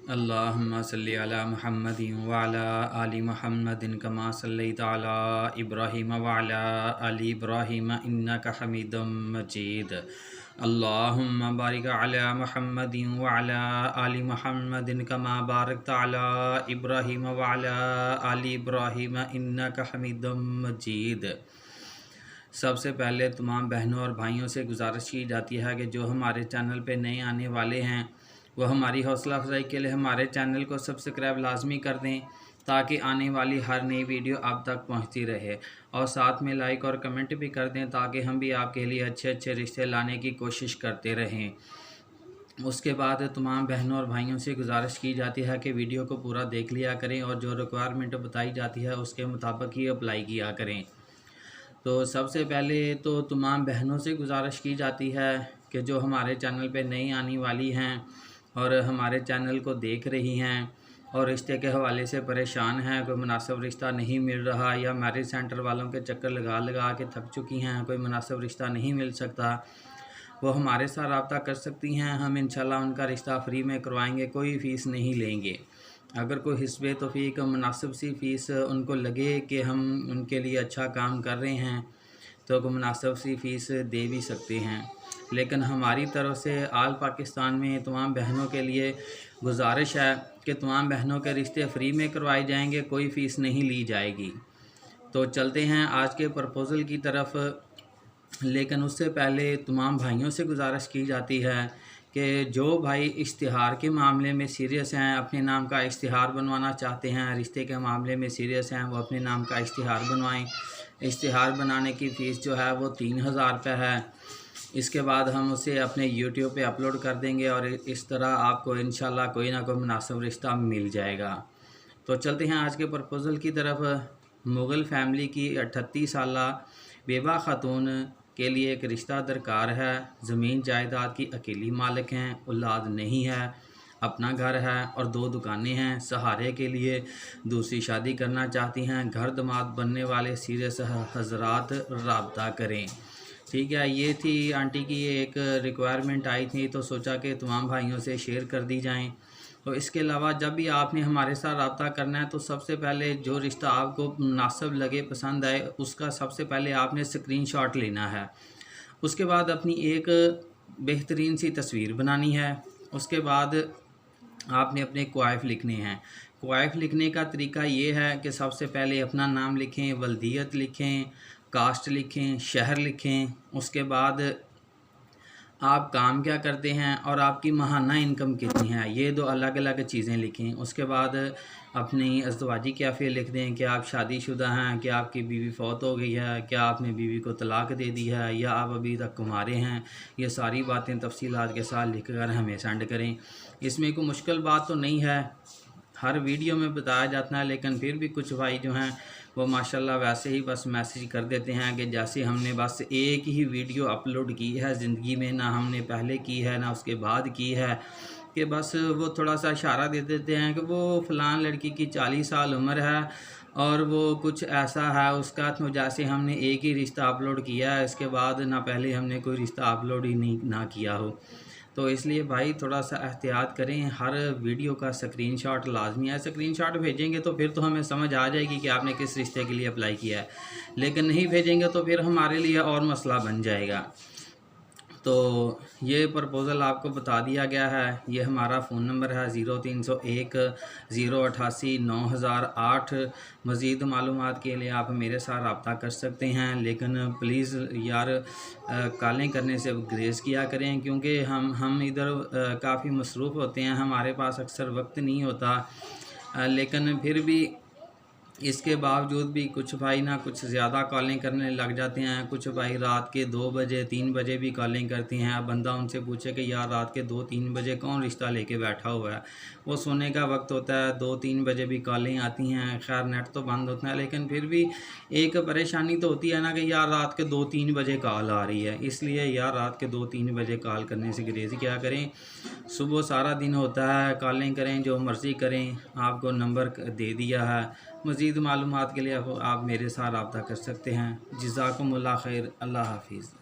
اللہم صلی علی محمد وعلی آل محمد کما صلیت علی ابراہیم وعلی آل ابراہیم انک حمید مجید۔ اللہم بارک علی محمد وعلی آل محمد کما بارکت علی ابراہیم وعلی آل ابراہیم انک حمید مجید۔ سب سے پہلے تمام بہنوں اور بھائیوں سے گزارش کی جاتی ہے کہ جو ہمارے چینل پہ نئے آنے والے ہیں وہ ہماری حوصلہ افزائی کے لیے ہمارے چینل کو سبسکرائب لازمی کر دیں تاکہ آنے والی ہر نئی ویڈیو آپ تک پہنچتی رہے، اور ساتھ میں لائک اور کمنٹ بھی کر دیں تاکہ ہم بھی آپ کے لیے اچھے اچھے رشتے لانے کی کوشش کرتے رہیں۔ اس کے بعد تمام بہنوں اور بھائیوں سے گزارش کی جاتی ہے کہ ویڈیو کو پورا دیکھ لیا کریں اور جو ریکوائرمنٹ بتائی جاتی ہے اس کے مطابق ہی اپلائی کیا کریں۔ تو سب سے پہلے تو تمام بہنوں سے گزارش کی جاتی ہے کہ جو ہمارے چینل پہ نئی آنے والی ہیں اور ہمارے چینل کو دیکھ رہی ہیں اور رشتے کے حوالے سے پریشان ہیں، کوئی مناسب رشتہ نہیں مل رہا یا میرج سینٹر والوں کے چکر لگا لگا کے تھک چکی ہیں، کوئی مناسب رشتہ نہیں مل سکتا، وہ ہمارے ساتھ رابطہ کر سکتی ہیں۔ ہم انشاءاللہ ان کا رشتہ فری میں کروائیں گے، کوئی فیس نہیں لیں گے۔ اگر کوئی حسب توفیق مناسب سی فیس ان کو لگے کہ ہم ان کے لیے اچھا کام کر رہے ہیں تو کوئی مناسب سی فیس دے بھی سکتے ہیں، لیکن ہماری طرف سے آل پاکستان میں تمام بہنوں کے لیے گزارش ہے کہ تمام بہنوں کے رشتے فری میں کروائے جائیں گے، کوئی فیس نہیں لی جائے گی۔ تو چلتے ہیں آج کے پرپوزل کی طرف، لیکن اس سے پہلے تمام بھائیوں سے گزارش کی جاتی ہے کہ جو بھائی اشتہار کے معاملے میں سیریس ہیں، اپنے نام کا اشتہار بنوانا چاہتے ہیں، رشتے کے معاملے میں سیریس ہیں، وہ اپنے نام کا اشتہار بنوائیں۔ اشتہار بنانے کی فیس جو ہے وہ 3000 روپے ہے۔ اس کے بعد ہم اسے اپنے یوٹیوب پہ اپلوڈ کر دیں گے اور اس طرح آپ کو انشاءاللہ کوئی نہ کوئی مناسب رشتہ مل جائے گا۔ تو چلتے ہیں آج کے پرپوزل کی طرف۔ مغل فیملی کی 38 سالہ بیوہ خاتون کے لیے ایک رشتہ درکار ہے۔ زمین جائیداد کی اکیلی مالک ہیں، اولاد نہیں ہے، اپنا گھر ہے اور 2 دکانیں ہیں۔ سہارے کے لیے دوسری شادی کرنا چاہتی ہیں، گھر داماد بننے والے سیریس حضرات رابطہ کریں۔ ٹھیک ہے، یہ تھی آنٹی کی ایک ریکوائرمنٹ آئی تھی تو سوچا کہ تمام بھائیوں سے شیئر کر دی جائیں۔ تو اس کے علاوہ جب بھی آپ نے ہمارے ساتھ رابطہ کرنا ہے تو سب سے پہلے جو رشتہ آپ کو مناسب لگے، پسند آئے، اس کا سب سے پہلے آپ نے اسکرین شاٹ لینا ہے۔ اس کے بعد اپنی ایک بہترین سی تصویر بنانی ہے۔ اس کے بعد آپ نے اپنے کوائف لکھنے ہیں۔ کوائف لکھنے کا طریقہ یہ ہے کہ سب سے پہلے اپنا نام لکھیں، ولدیت لکھیں، کاسٹ لکھیں، شہر لکھیں۔ اس کے بعد آپ کام کیا کرتے ہیں اور آپ کی ماہانہ انکم کتنی ہے، یہ 2 الگ الگ چیزیں لکھیں۔ اس کے بعد اپنی ازدواجی کیفیت لکھ دیں کہ آپ شادی شدہ ہیں، کہ آپ کی بیوی فوت ہو گئی ہے، کیا آپ نے بیوی کو طلاق دے دی ہے یا آپ ابھی تک کنوارے ہیں۔ یہ ساری باتیں تفصیلات کے ساتھ لکھ کر ہمیں سینڈ کریں۔ اس میں کوئی مشکل بات تو نہیں ہے، ہر ویڈیو میں بتایا جاتا ہے، لیکن پھر بھی کچھ بھائی جو ہیں وہ ماشاءاللہ ویسے ہی بس میسیج کر دیتے ہیں کہ جیسے ہم نے بس ایک ہی ویڈیو اپلوڈ کی ہے زندگی میں، نہ ہم نے پہلے کی ہے نہ اس کے بعد کی ہے، کہ بس وہ تھوڑا سا اشارہ دے دیتے ہیں کہ وہ فلاں لڑکی کی 40 سال عمر ہے اور وہ کچھ ایسا ہے اس کا، تو جیسے ہم نے ایک ہی رشتہ اپلوڈ کیا ہے، اس کے بعد نہ پہلے ہم نے کوئی رشتہ اپلوڈ ہی نہیں نہ کیا ہو۔ تو اس لیے بھائی تھوڑا سا احتیاط کریں، ہر ویڈیو کا اسکرین شاٹ لازمی ہے۔ اسکرین شاٹ بھیجیں گے تو پھر تو ہمیں سمجھ آ جائے گی کہ آپ نے کس رشتے کے لیے اپلائی کیا ہے، لیکن نہیں بھیجیں گے تو پھر ہمارے لیے اور مسئلہ بن جائے گا۔ تو یہ پرپوزل آپ کو بتا دیا گیا ہے۔ یہ ہمارا فون نمبر ہے 0301 088 9008۔ مزید معلومات کے لیے آپ میرے ساتھ رابطہ کر سکتے ہیں، لیکن پلیز یار کالیں کرنے سے گریز کیا کریں، کیونکہ ہم ادھر کافی مصروف ہوتے ہیں، ہمارے پاس اکثر وقت نہیں ہوتا، لیکن پھر بھی اس کے باوجود بھی کچھ بھائی نہ کچھ زیادہ کالیں کرنے لگ جاتے ہیں۔ کچھ بھائی رات کے 2 بجے 3 بجے بھی کالیں کرتے ہیں۔ اب بندہ ان سے پوچھے کہ یار رات کے 2-3 بجے کون رشتہ لے کے بیٹھا ہوا ہے، وہ سونے کا وقت ہوتا ہے، 2-3 بجے بھی کالیں آتی ہیں۔ خیر نیٹ تو بند ہوتا ہے، لیکن پھر بھی ایک پریشانی تو ہوتی ہے نا کہ یار رات کے 2-3 بجے کال آ رہی ہے، اس لیے یار رات کے 2-3 بجے کال کرنے سے گریز کیا کریں۔ صبح سارا دن ہوتا ہے، کالیں کریں، جو مرضی کریں، آپ کو نمبر دے دیا ہے۔ مزید معلومات کے لیے آپ میرے ساتھ رابطہ کر سکتے ہیں۔ جزاکم اللہ خیر، اللہ حافظ۔